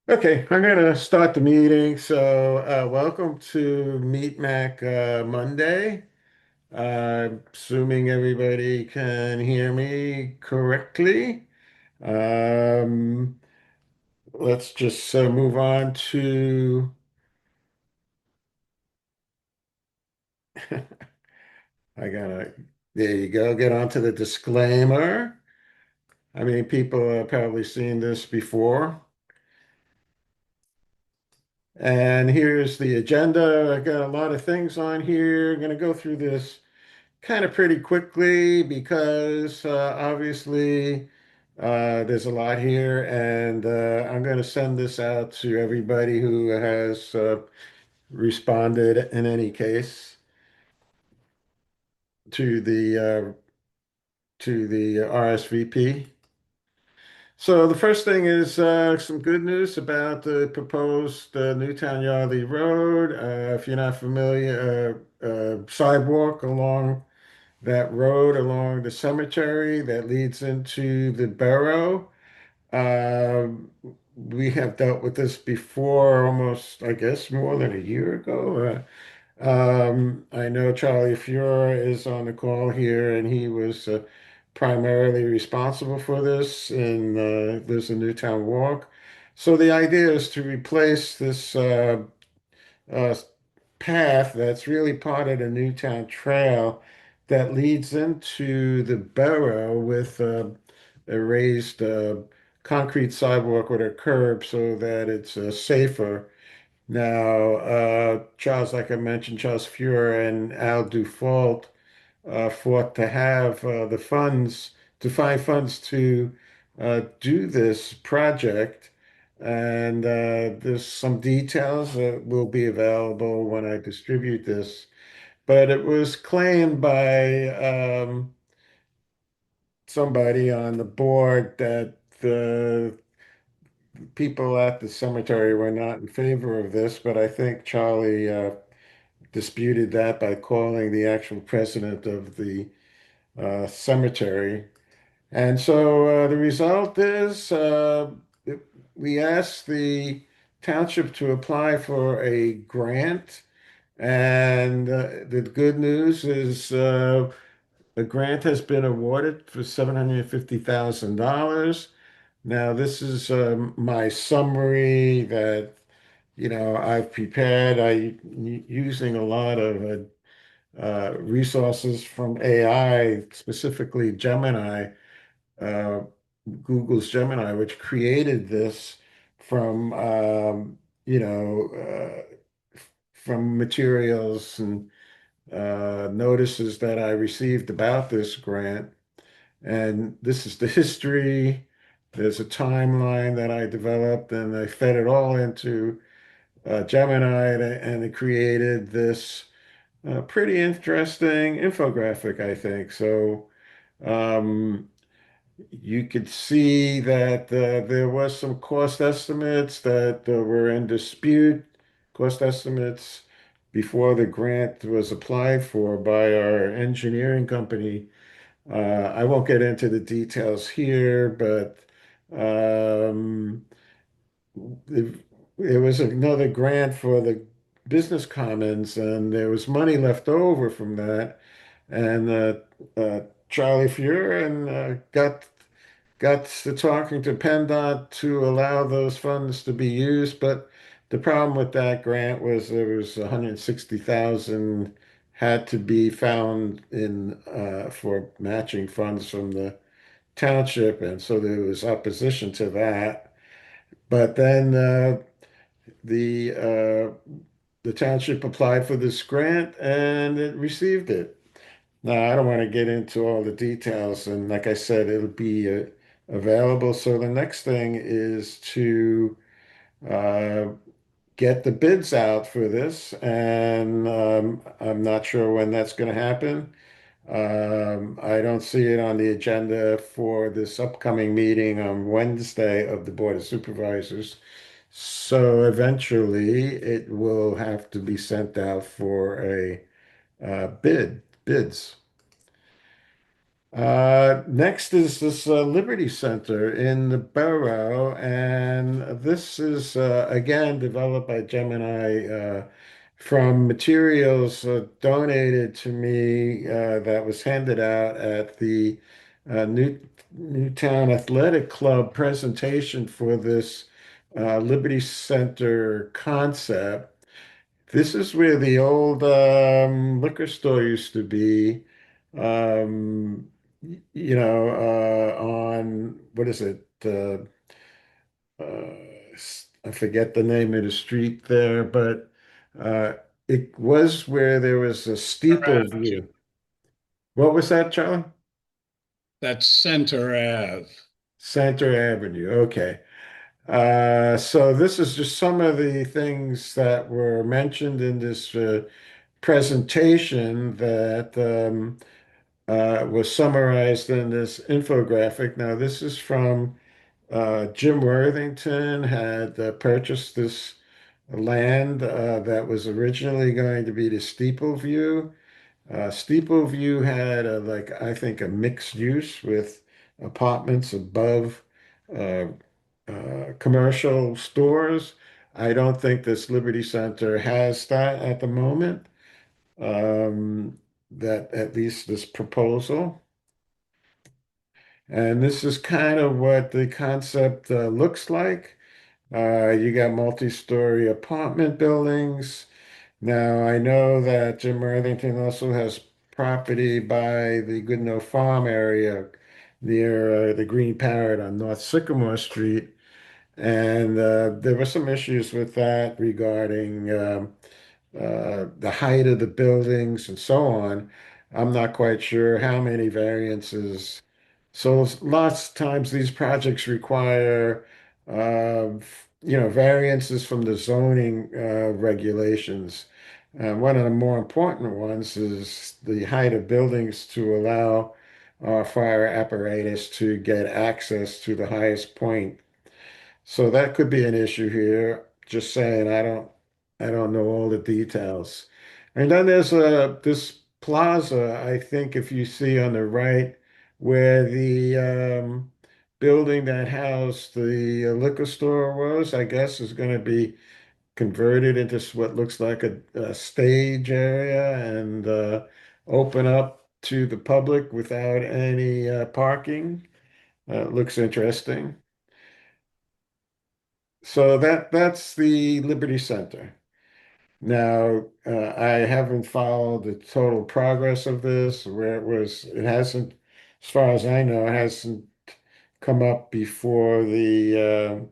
Okay, I'm going to start the meeting. Welcome to Meet Mac Monday. Assuming everybody can hear me correctly. Um, let's just move on to. I gotta, there you go, get on to the disclaimer. I mean, people have probably seen this before. And here's the agenda. I got a lot of things on here. I'm going to go through this kind of pretty quickly because obviously there's a lot here, and I'm going to send this out to everybody who has responded in any case to the RSVP. So the first thing is some good news about the proposed Newtown Yardley Road. If you're not familiar, sidewalk along that road along the cemetery that leads into the borough. Um, we have dealt with this before, almost, I guess, more than a year ago. I know Charlie Fuhrer is on the call here, and he was primarily responsible for this in there's a Newtown Walk. So the idea is to replace this uh, path that's really part of the Newtown Trail that leads into the borough with a raised concrete sidewalk with a curb so that it's safer. Now, Charles, like I mentioned, Charles Fuhrer and Al Dufault fought to have the funds, to find funds to do this project. And there's some details that will be available when I distribute this. But it was claimed by somebody on the board that the people at the cemetery were not in favor of this. But I think Charlie disputed that by calling the actual president of the cemetery. And so the result is we asked the township to apply for a grant. And the good news is the grant has been awarded for $750,000. Now, this is my summary that, I've prepared. Using a lot of resources from AI, specifically Gemini, uh, Google's Gemini, which created this from from materials and notices that I received about this grant. And this is the history. There's a timeline that I developed, and I fed it all into Gemini, and it created this pretty interesting infographic, I think. So um, you could see that there was some cost estimates that were in dispute, cost estimates before the grant was applied for by our engineering company. I won't get into the details here, but um, it, it was another grant for the business commons, and there was money left over from that. And Charlie Fuhrer got to talking to PennDOT to allow those funds to be used, but the problem with that grant was there was 160,000 had to be found in for matching funds from the township, and so there was opposition to that. But then the township applied for this grant and it received it. Now, I don't want to get into all the details, and like I said, it'll be available. So the next thing is to uh, get the bids out for this, and I'm not sure when that's going to happen. I don't see it on the agenda for this upcoming meeting on Wednesday of the Board of Supervisors. So eventually, it will have to be sent out for a bids. Next is this Liberty Center in the Borough, and this is again developed by Gemini from materials donated to me that was handed out at the Newtown Athletic Club presentation for this Liberty Center concept. This is where the old liquor store used to be. Um, on what is it? I forget the name of the street there, but uh, it was where there was a steeple view. What was that, Charlie? That's Center Ave. Center Avenue. Okay. So this is just some of the things that were mentioned in this presentation that was summarized in this infographic. Now, this is from Jim Worthington had purchased this land that was originally going to be the Steeple View. Steeple View had like I think a mixed use with apartments above uh, commercial stores. I don't think this Liberty Center has that at the moment. That at least this proposal. And this is kind of what the concept looks like. You got multi-story apartment buildings. Now, I know that Jim Worthington also has property by the Goodnoe Farm area near the Green Parrot on North Sycamore Street. And there were some issues with that regarding the height of the buildings and so on. I'm not quite sure how many variances. So lots of times these projects require, variances from the zoning regulations. One of the more important ones is the height of buildings to allow fire apparatus to get access to the highest point. So that could be an issue here. Just saying, I don't know all the details. And then there's this plaza, I think if you see on the right, where the building that housed the liquor store was, I guess is going to be converted into what looks like a stage area and open up to the public without any parking. Looks interesting. So that's the Liberty Center. Now, I haven't followed the total progress of this, where it hasn't, as far as I know, it hasn't come up before the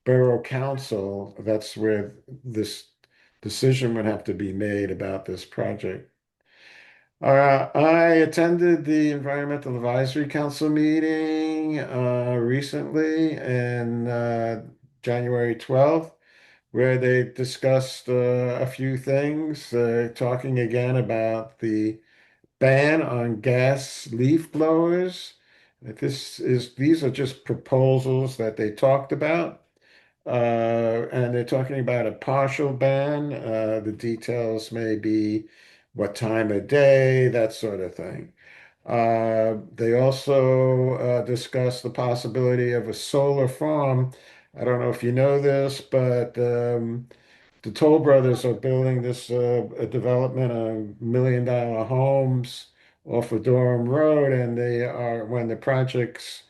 Borough Council. That's where this decision would have to be made about this project. I attended the Environmental Advisory Council meeting recently in January 12th, where they discussed a few things, talking again about the ban on gas leaf blowers. These are just proposals that they talked about, and they're talking about a partial ban. The details may be what time of day, that sort of thing. They also discussed the possibility of a solar farm. I don't know if you know this, but the Toll Brothers are building this a development of $1 million homes off of Durham Road, and when the project's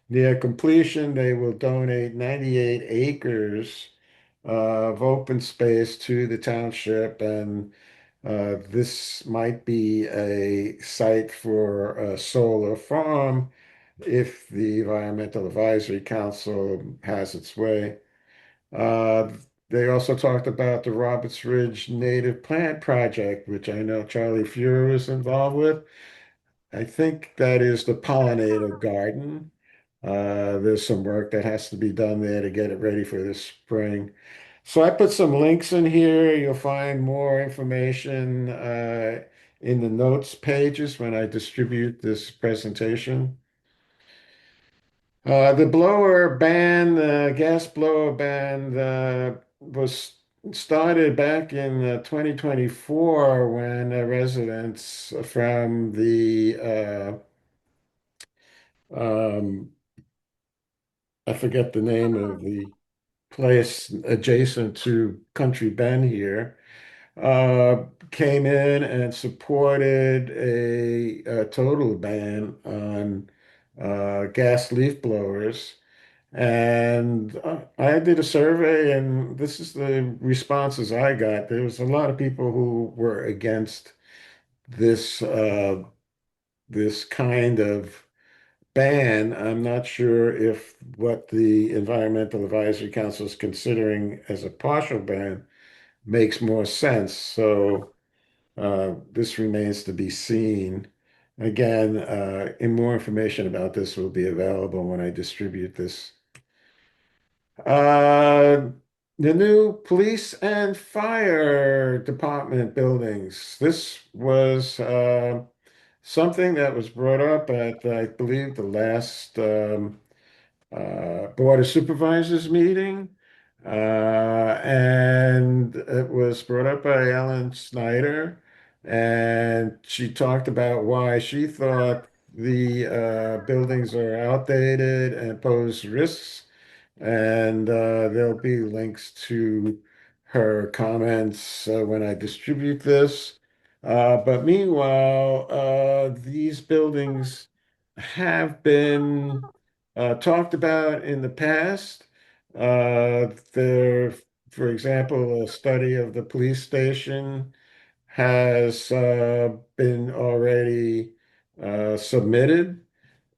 near completion, they will donate 98 acres of open space to the township, and this might be a site for a solar farm if the Environmental Advisory Council has its way. Uh, they also talked about the Roberts Ridge Native Plant Project, which I know Charlie Fuhrer is involved with. I think that is the pollinator garden. There's some work that has to be done there to get it ready for this spring. So I put some links in here. You'll find more information in the notes pages when I distribute this presentation. The blower ban, the gas blower ban, was started back in 2024 when residents from the Um, I forget the name of the place adjacent to Country Bend here, came in and supported a total ban on gas leaf blowers. And I did a survey, and this is the responses I got. There was a lot of people who were against this this kind of ban. I'm not sure if what the Environmental Advisory Council is considering as a partial ban makes more sense. So this remains to be seen. Again, and more information about this will be available when I distribute this. Uh, the new police and fire department buildings. This was something that was brought up at, I believe, the last Board of Supervisors meeting. And it was brought up by Ellen Snyder. And she talked about why she thought the buildings are outdated and pose risks. And there'll be links to her comments when I distribute this. But meanwhile, these buildings have been talked about in the past. There, for example, a study of the police station has been already submitted.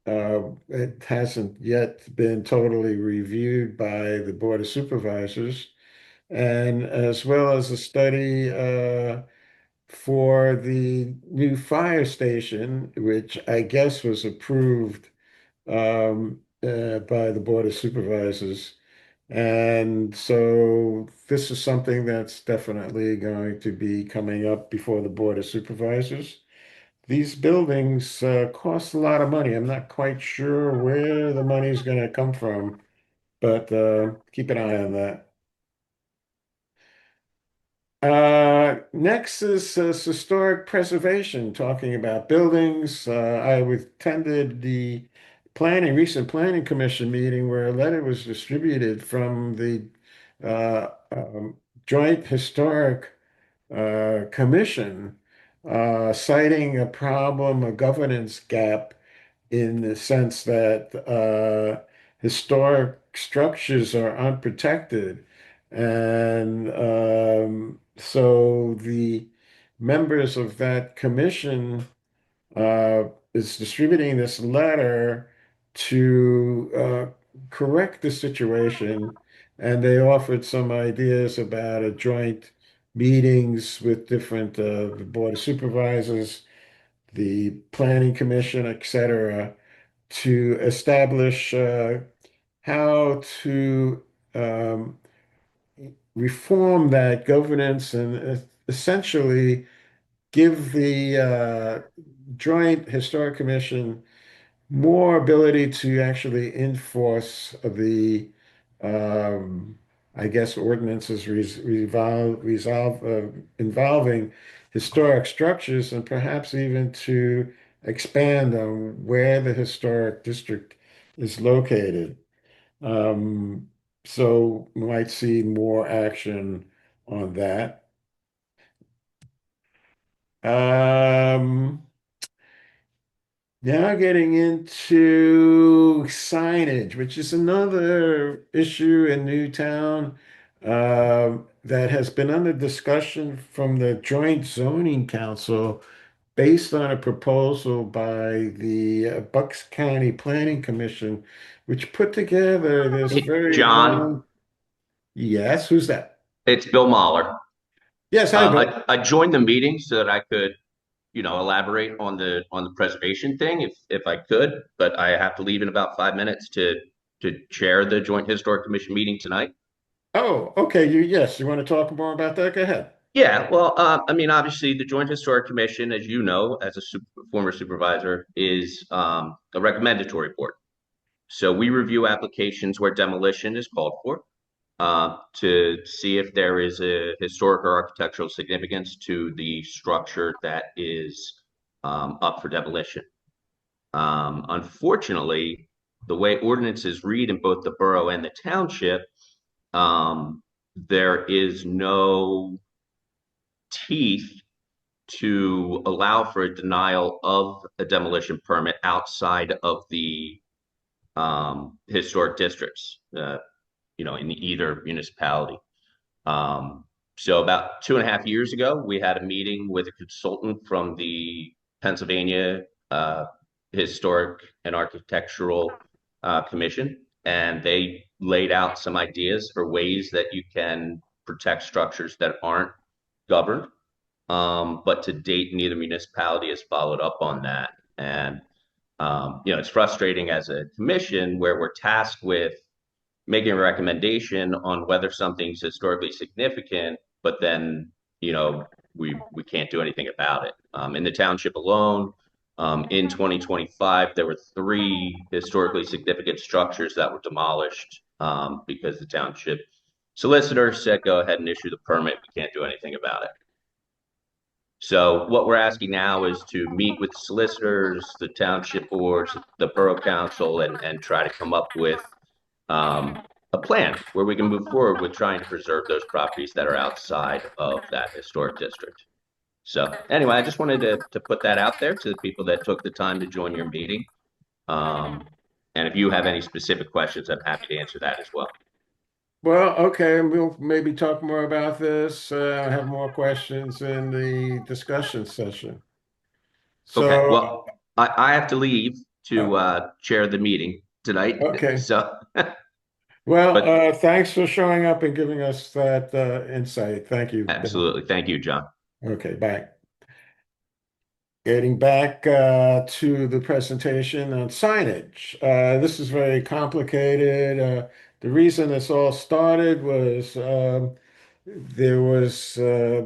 It hasn't yet been totally reviewed by the Board of Supervisors, and as well as a study for the new fire station, which I guess was approved by the Board of Supervisors. And so this is something that's definitely going to be coming up before the Board of Supervisors. These buildings cost a lot of money. I'm not quite sure where the money is going to come from, but keep an eye on that. Next is historic preservation, talking about buildings. I attended the recent planning commission meeting where a letter was distributed from the Joint Historic Commission citing a problem, a governance gap in the sense that historic structures are unprotected. And so the members of that commission is distributing this letter to correct the situation. And they offered some ideas about a joint meetings with different the Board of Supervisors, the Planning Commission, etc., to establish how to um, reform that governance and essentially give the Joint Historic Commission more ability to actually enforce the, um, I guess, ordinances involving historic structures and perhaps even to expand on where the historic district is located. Um, so we might see more action on that. Um, Now getting into signage, which is another issue in Newtown that has been under discussion from the Joint Zoning Council based on a proposal by the Bucks County Planning Commission, which put together this Hey, very John, long. Yes, who's that? it's Bill Mahler. Yes, hi, Bill. I joined the meeting so that I could, elaborate on the preservation thing if I could, but I have to leave in about 5 minutes to chair the Joint Historic Commission meeting tonight. Oh, okay. Yes, you want to talk more about that? Go ahead. Yeah, well, I mean, obviously, the Joint Historic Commission, as you know, as a former supervisor, is a recommendatory board. So we review applications where demolition is called for. To see if there is a historic or architectural significance to the structure that is up for demolition. Unfortunately, the way ordinances read in both the borough and the township, um, there is no teeth to allow for a denial of a demolition permit outside of the historic districts, in either municipality. Um, so about 2.5 years ago, we had a meeting with a consultant from the Pennsylvania Historic and Architectural Commission, and they laid out some ideas for ways that you can protect structures that aren't governed. But to date, neither municipality has followed up on that. And it's frustrating as a commission where we're tasked with making a recommendation on whether something's historically significant, but then, we can't do anything about it. In the township alone, in 2025, there were three historically significant structures that were demolished because the township solicitor said, go ahead and issue the permit. We can't do anything about it. So what we're asking now is to meet with solicitors, the township boards, the borough council, and try to come up with a plan where we can move forward with trying to preserve those properties that are outside of that historic district. So anyway, I just wanted to put that out there to the people that took the time to join your meeting. Um, and if you have any specific questions, I'm happy to answer that as well. Well, okay, we'll maybe talk more about this. Have more questions in the discussion session. Okay, So, well, I have to leave to uh, chair the meeting tonight. okay. So, Well, but thanks for showing up and giving us that insight. Thank you, Ben. absolutely. Thank you, John. Okay, bye. Getting back to the presentation on signage. This is very complicated. The reason this all started was there was uh,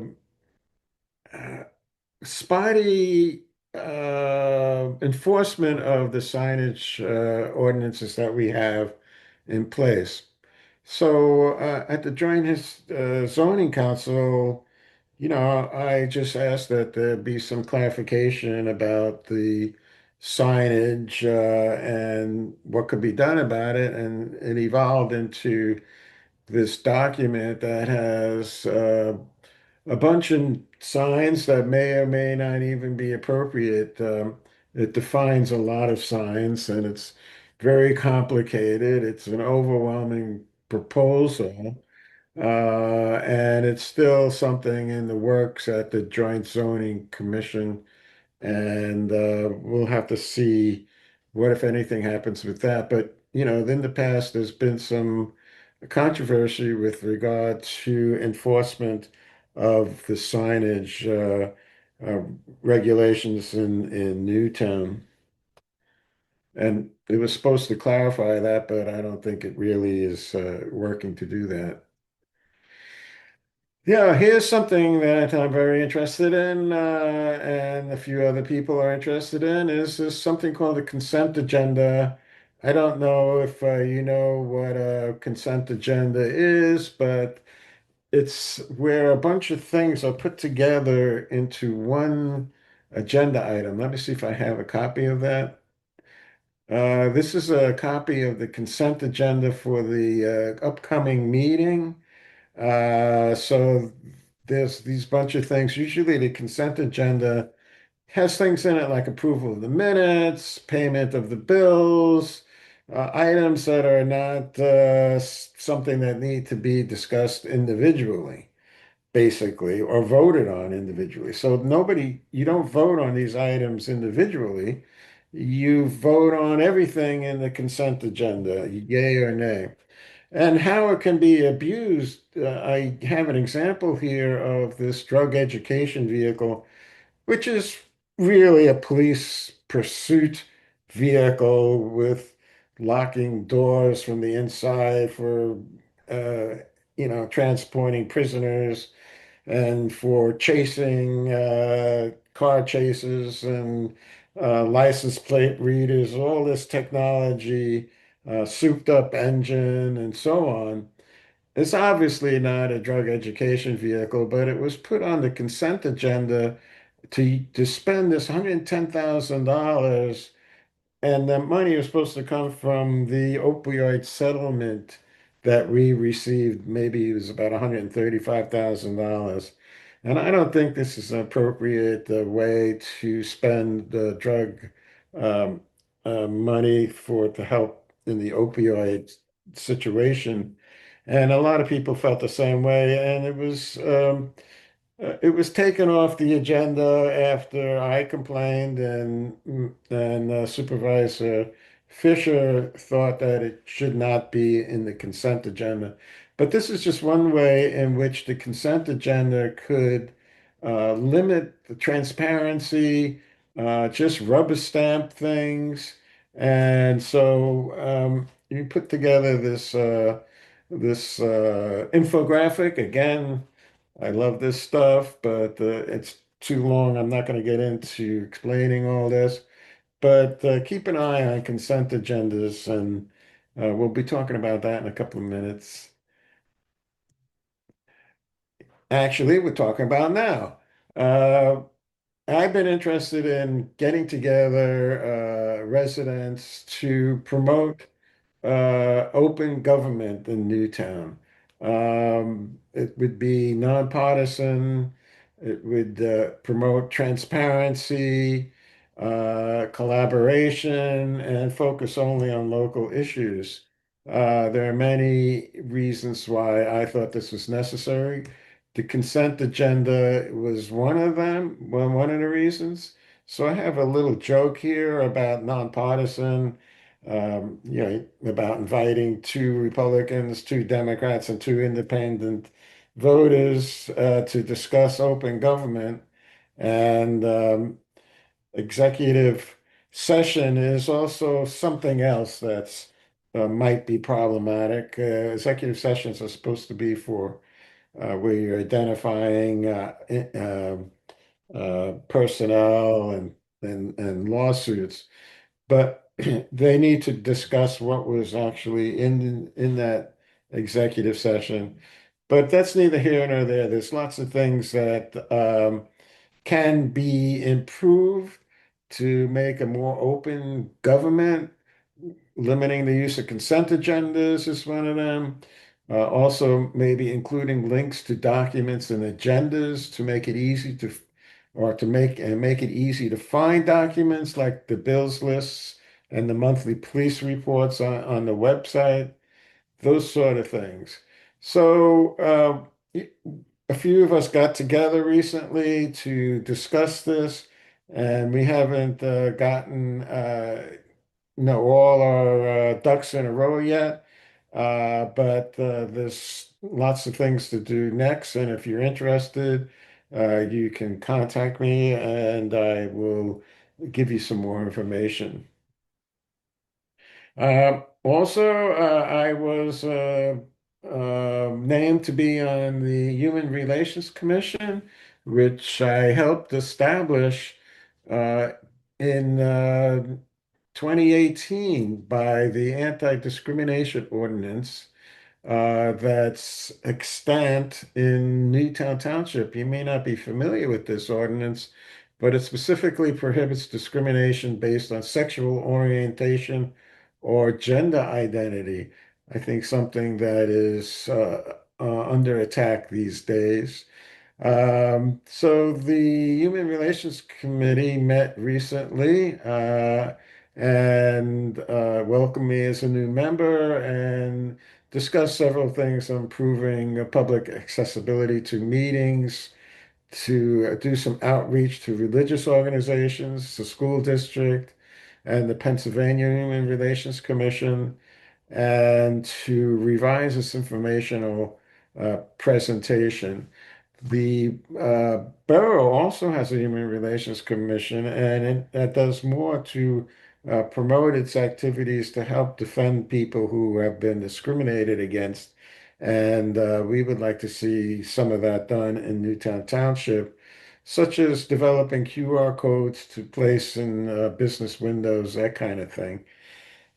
spotty enforcement of the signage ordinances that we have in place. So at the Joint Zoning Council, I just asked that there be some clarification about the signage and what could be done about it. And it evolved into this document that has a bunch of signs that may or may not even be appropriate. It defines a lot of signs and it's very complicated. It's an overwhelming proposal. And it's still something in the works at the Joint Zoning Commission. And we'll have to see what, if anything, happens with that. But, in the past, there's been some controversy with regard to enforcement of the signage regulations in Newtown. And it was supposed to clarify that, but I don't think it really is working to do that. Yeah, here's something that I'm very interested in, and a few other people are interested in, is something called the consent agenda. I don't know if you know what a consent agenda is, but it's where a bunch of things are put together into one agenda item. Let me see if I have a copy of that. This is a copy of the consent agenda for the upcoming meeting. So there's these bunch of things. Usually the consent agenda has things in it like approval of the minutes, payment of the bills, items that are not something that need to be discussed individually, basically, or voted on individually. So you don't vote on these items individually. You vote on everything in the consent agenda, yay or nay. And how it can be abused, I have an example here of this drug education vehicle, which is really a police pursuit vehicle with locking doors from the inside for, uh, transporting prisoners and for chasing car chases and license plate readers, all this technology, souped up engine, and so on. It's obviously not a drug education vehicle, but it was put on the consent agenda to spend this $110,000 and the money was supposed to come from the opioid settlement that we received. Maybe it was about $135,000. And I don't think this is an appropriate way to spend the drug um, money for to help in the opioid situation. And a lot of people felt the same way. And it was taken off the agenda after I complained, and Supervisor Fisher thought that it should not be in the consent agenda. But this is just one way in which the consent agenda could limit the transparency, just rubber stamp things. And so you put together this infographic again. I love this stuff, but it's too long. I'm not going to get into explaining all this, but keep an eye on consent agendas, and we'll be talking about that in a couple of minutes. Actually, we're talking about now. Uh, I've been interested in getting together residents to promote open government in Newtown. It would be nonpartisan. It would promote transparency, collaboration, and focus only on local issues. There are many reasons why I thought this was necessary. The consent agenda was one of them, one of the reasons. So I have a little joke here about nonpartisan, about inviting two Republicans, two Democrats, and two independent voters to discuss open government. And executive session is also something else that's might be problematic. Executive sessions are supposed to be for where you're identifying personnel and lawsuits, but they need to discuss what was actually in that executive session. But that's neither here nor there. There's lots of things that can be improved to make a more open government. Limiting the use of consent agendas is one of them. Also, maybe including links to documents and agendas to make it easy to, or to make it easy to find documents like the bills lists and the monthly police reports on the website, those sort of things. So, a few of us got together recently to discuss this, and we haven't gotten all our ducks in a row yet. But there's lots of things to do next, and if you're interested, you can contact me, and I will give you some more information. Also, I was named to be on the Human Relations Commission, which I helped establish uh, in 2018 by the Anti-Discrimination Ordinance that's extant in Newtown Township. You may not be familiar with this ordinance, but it specifically prohibits discrimination based on sexual orientation or gender identity. I think something that is under attack these days. So the Human Relations Committee met recently and welcomed me as a new member and discussed several things on improving public accessibility to meetings, to do some outreach to religious organizations, the school district, and the Pennsylvania Human Relations Commission, and to revise this informational presentation. The borough also has a Human Relations Commission, and that does more to promote its activities to help defend people who have been discriminated against. And we would like to see some of that done in Newtown Township, such as developing QR codes to place in business windows, that kind of thing.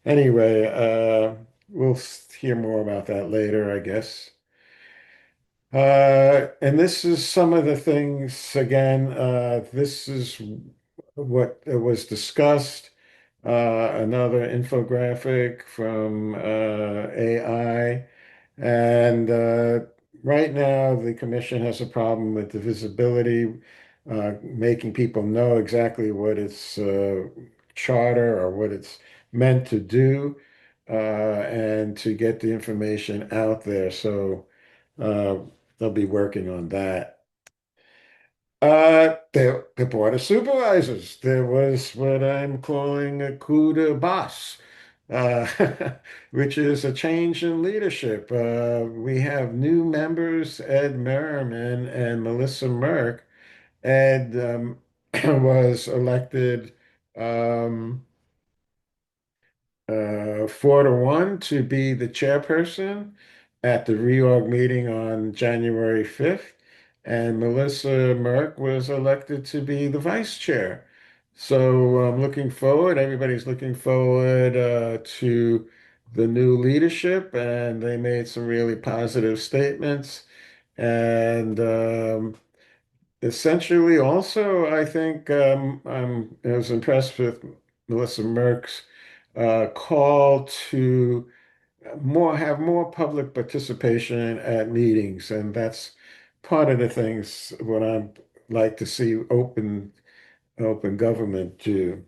Anyway, we'll hear more about that later, I guess. And this is some of the things, again, this is what was discussed. another infographic from AI. And right now, the commission has a problem with the visibility, making people know exactly what its charter or what it's meant to do, and to get the information out there. So uh, they'll be working on that. The Board of Supervisors, there was what I'm calling a coup de boss, uh, which is a change in leadership. We have new members, Ed Merriman and Melissa Merck. Ed was elected um, 4-1 to be the chairperson at the reorg meeting on January 5th, and Melissa Merck was elected to be the vice chair. So I'm looking forward, everybody's looking forward to the new leadership, and they made some really positive statements. And essentially, also, I think I was impressed with Melissa Merck's call to have more public participation at meetings, and that's part of the things what I'd like to see open government do.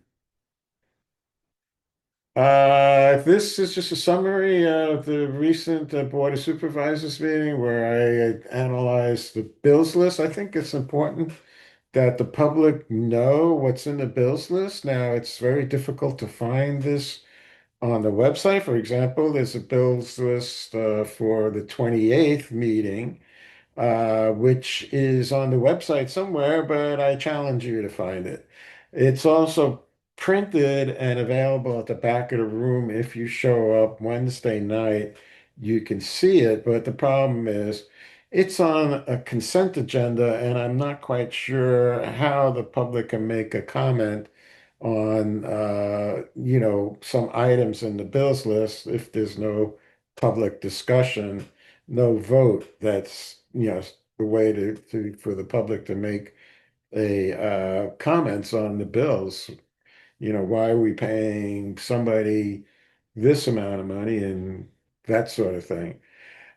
This is just a summary of the recent Board of Supervisors meeting where I analyzed the bills list. I think it's important that the public know what's in the bills list. Now, it's very difficult to find this on the website. For example, there's a bills list for the 28th meeting, which is on the website somewhere, but I challenge you to find it. It's also printed and available at the back of the room. If you show up Wednesday night, you can see it, but the problem is it's on a consent agenda, and I'm not quite sure how the public can make a comment on some items in the bills list if there's no public discussion, no vote. That's the way for the public to make a comments on the bills. Why are we paying somebody this amount of money and that sort of thing.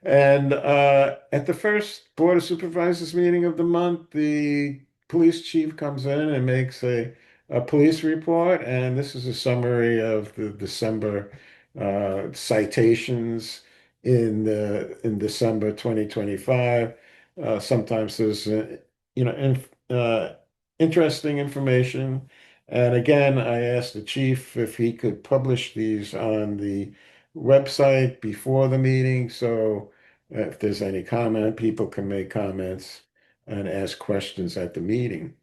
And at the first Board of Supervisors meeting of the month, the police chief comes in and makes a police report. And this is a summary of the December citations in December 2025. Sometimes there's you know inf interesting information. And again, I asked the chief if he could publish these on the website before the meeting, so if there's any comment, people can make comments and ask questions at the meeting.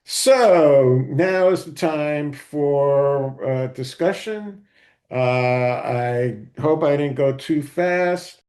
So now is the time for discussion. I hope I didn't go too fast.